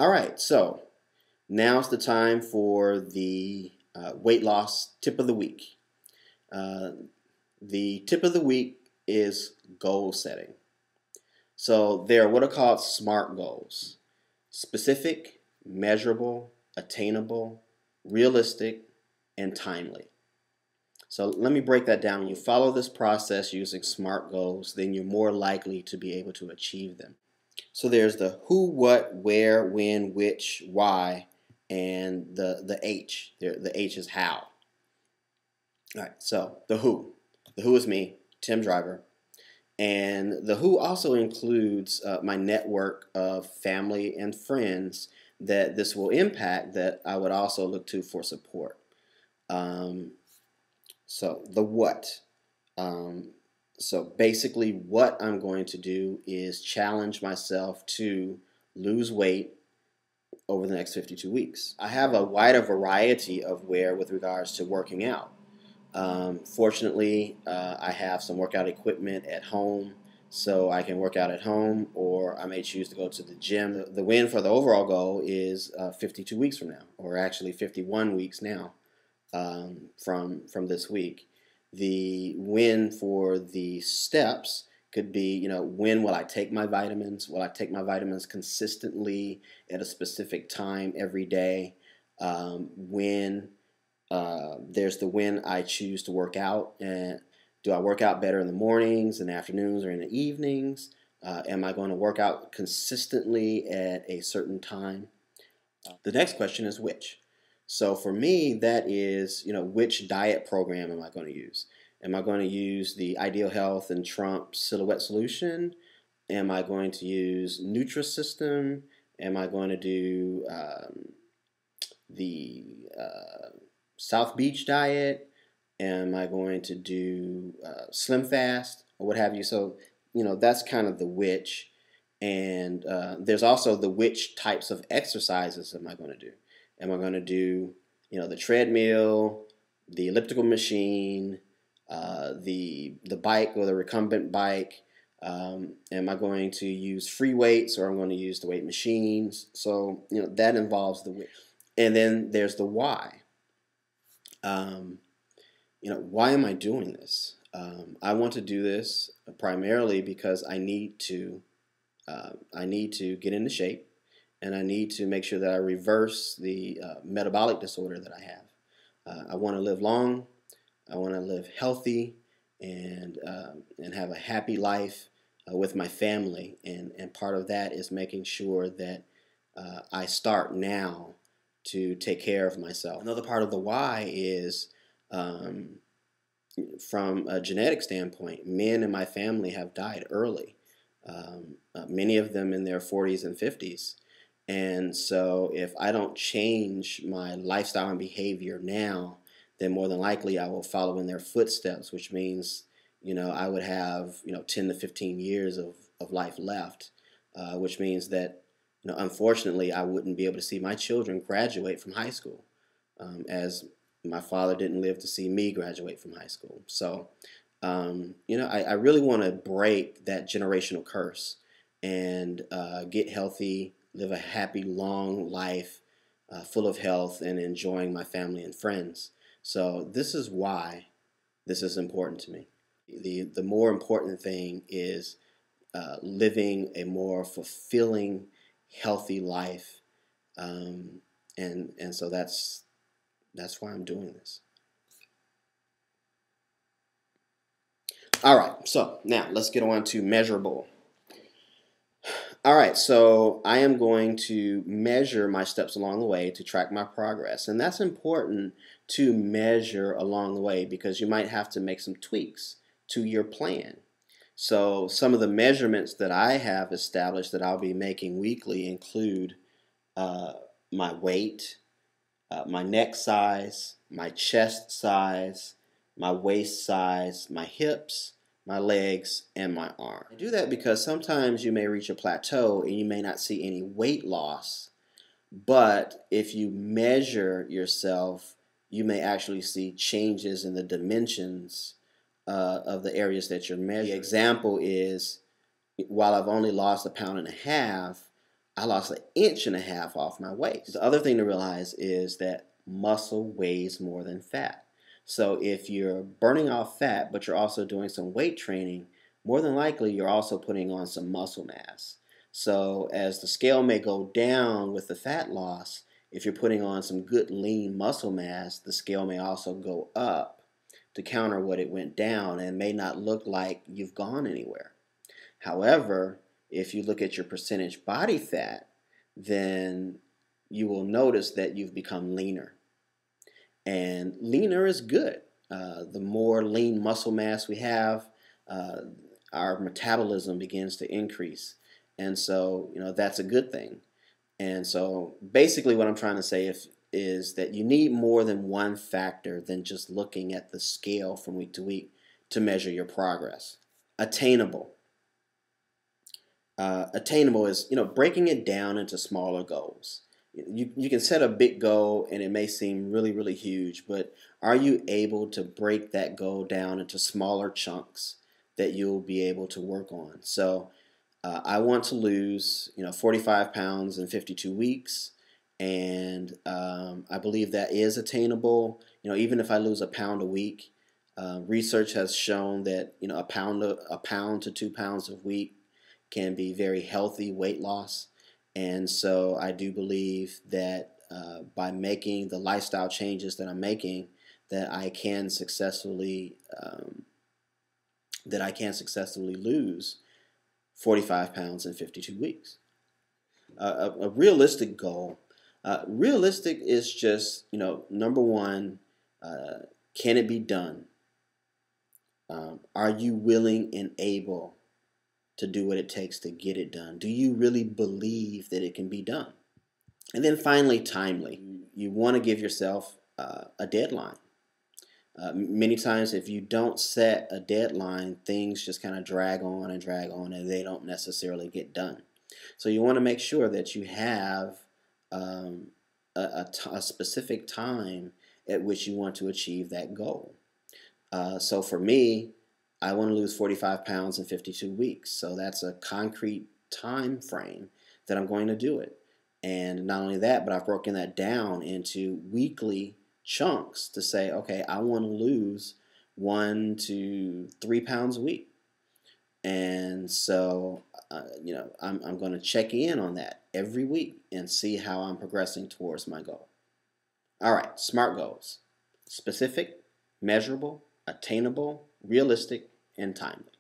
All right, so now's the time for the weight loss tip of the week. Uh, the tip of the week is goal setting. So there are what are called SMART goals: specific, measurable, attainable, realistic, and timely. So let me break that down. When you follow this process using SMART goals, then you're more likely to be able to achieve them. So there's the who, what, where, when, which, why, and the H. The H is how. All right, so the who. The who is me, Tim Driver. And the who also includes my network of family and friends that this will impact that I would also look to for support. So the what. So basically what I'm going to do is challenge myself to lose weight over the next 52 weeks. I have a wider variety of wear with regards to working out. Fortunately, I have some workout equipment at home, so I can work out at home, or I may choose to go to the gym. The win for the overall goal is 52 weeks from now, or actually 51 weeks now from this week. The win for the steps could be, when will I take my vitamins? Will I take my vitamins consistently at a specific time every day? There's the when I choose to work out. And do I work out better in the mornings, in the afternoons, or in the evenings? Am I going to work out consistently at a certain time? The next question is which. So for me, that is, which diet program am I going to use? Am I going to use the Ideal Health and Trump Silhouette Solution? Am I going to use Nutrisystem? Am I going to do the South Beach diet? Am I going to do Slim Fast or what have you? So, that's kind of the which. And there's also the which types of exercises am I going to do? Am I going to do, the treadmill, the elliptical machine, the bike or the recumbent bike? Am I going to use free weights, or I'm going to use the weight machines? So, that involves the which. And then there's the why. Why am I doing this? I want to do this primarily because I need to get into shape, and I need to make sure that I reverse the metabolic disorder that I have. I want to live long. I want to live healthy and have a happy life with my family. And part of that is making sure that I start now to take care of myself. Another part of the why is from a genetic standpoint. Men in my family have died early, many of them in their 40s and 50s. And so if I don't change my lifestyle and behavior now, then more than likely I will follow in their footsteps, which means, I would have, 10 to 15 years of life left, which means that, unfortunately, I wouldn't be able to see my children graduate from high school, as my father didn't live to see me graduate from high school. So, I really want to break that generational curse and get healthy, live a happy, long life full of health and enjoying my family and friends. So this is why this is important to me. The more important thing is living a more fulfilling, healthy life, and so that's why I'm doing this. All right, so now let's get on to measurable. All right, so I am going to measure my steps along the way to track my progress. And that's important to measure along the way because you might have to make some tweaks to your plan. So some of the measurements that I have established that I'll be making weekly include my weight, my neck size, my chest size, my waist size, my hips, my legs, and my arm. I do that because sometimes you may reach a plateau and you may not see any weight loss, but if you measure yourself, you may actually see changes in the dimensions of the areas that you're measuring. The example is, while I've only lost 1.5 pounds, I lost 1.5 inches off my waist. The other thing to realize is that muscle weighs more than fat. So if you're burning off fat, but you're also doing some weight training, more than likely you're also putting on some muscle mass. So as the scale may go down with the fat loss, if you're putting on some good lean muscle mass, the scale may also go up to counter what it went down and may not look like you've gone anywhere. However, if you look at your percentage body fat, then you will notice that you've become leaner. And leaner is good. The more lean muscle mass we have, uh, our metabolism begins to increase. And so, that's a good thing. And so, basically, what I'm trying to say is that you need more than one factor than just looking at the scale from week to week to measure your progress. Attainable. Attainable is, breaking it down into smaller goals. You can set a big goal and it may seem really, really huge, but are you able to break that goal down into smaller chunks that you'll be able to work on? So I want to lose, 45 pounds in 52 weeks, and I believe that is attainable. Even if I lose a pound a week, research has shown that, a pound to 2 pounds a week can be very healthy weight loss. And so I do believe that by making the lifestyle changes that I'm making, that I can successfully lose 45 pounds in 52 weeks. A realistic goal. Realistic is just, number one, can it be done? Are you willing and able to do what it takes to get it done? Do you really believe that it can be done? And then finally, timely. You want to give yourself a deadline. Many times if you don't set a deadline, things just kind of drag on and they don't necessarily get done. So you want to make sure that you have a specific time at which you want to achieve that goal. So for me, I want to lose 45 pounds in 52 weeks. So that's a concrete time frame that I'm going to do it. And not only that, but I've broken that down into weekly chunks to say, okay, I want to lose 1 to 3 pounds a week. And so, I'm going to check in on that every week and see how I'm progressing towards my goal. All right, SMART goals: specific, measurable, attainable, realistic, and timely.